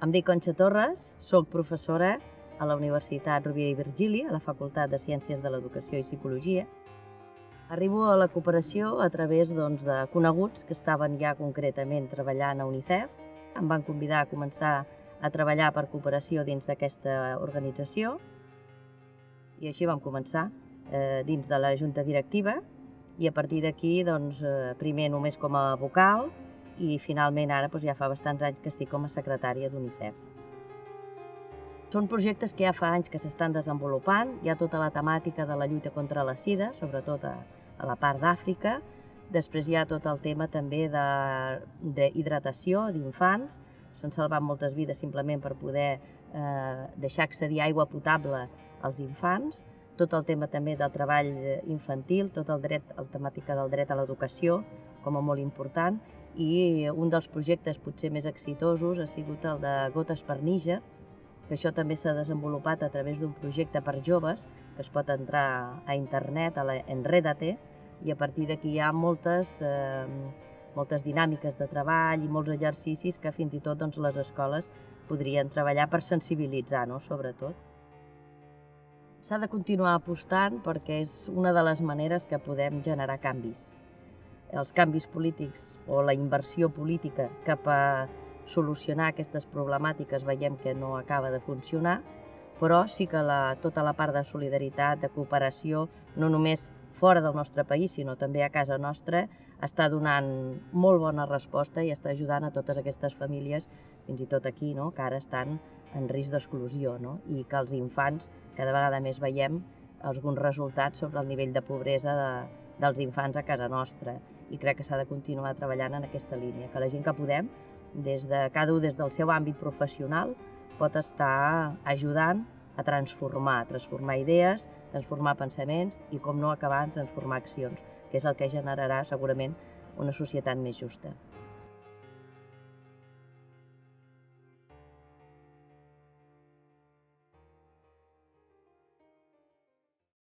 Em dic Conxa Torres, soc professora a la Universitat Rovira i Virgili, a la Facultat de Ciències de l'Educació i Psicologia. Arribo a la cooperació a través de coneguts que estaven ja concretament treballant a UNICEF. Em van convidar a començar a treballar per cooperació dins d'aquesta organització i així vam començar dins de la junta directiva i a partir d'aquí primer només com a vocal i finalment ara ja fa bastants anys que estic com a secretària d'UNICEF. Són projectes que ja fa anys que s'estan desenvolupant, hi ha tota la temàtica de la lluita contra la sida, sobretot a la part d'Àfrica. Després hi ha tot el tema també d'hidratació d'infants, s'han salvat moltes vides simplement per poder deixar accedir a aigua potable als infants, tot el tema també del treball infantil, tot la temàtica del dret a l'educació com a molt important, i un dels projectes potser més exitosos ha sigut el de Gotes per Níger, que això també s'ha desenvolupat a través d'un projecte per joves, que es pot entrar a internet, a l'Enrédate, i a partir d'aquí hi ha moltes dinàmiques de treball i molts exercicis que fins i tot les escoles podrien treballar per sensibilitzar, sobretot. S'ha de continuar apostant perquè és una de les maneres que podem generar canvis. Els canvis polítics o la inversió política cap a solucionar aquestes problemàtiques veiem que no acaba de funcionar, però sí que tota la part de solidaritat, de cooperació, no només fora del nostre país, sinó també a casa nostra, està donant molt bona resposta i està ajudant a totes aquestes famílies, fins i tot aquí, que ara estan en risc d'exclusió, i que els infants, cada vegada més veiem alguns resultats sobre el nivell de pobresa dels infants a casa nostra. I crec que s'ha de continuar treballant en aquesta línia, que la gent que podem, cada un des del seu àmbit professional, pot estar ajudant a transformar idees, transformar pensaments i, com no, acabar en transformar accions, que és el que generarà segurament una societat més justa.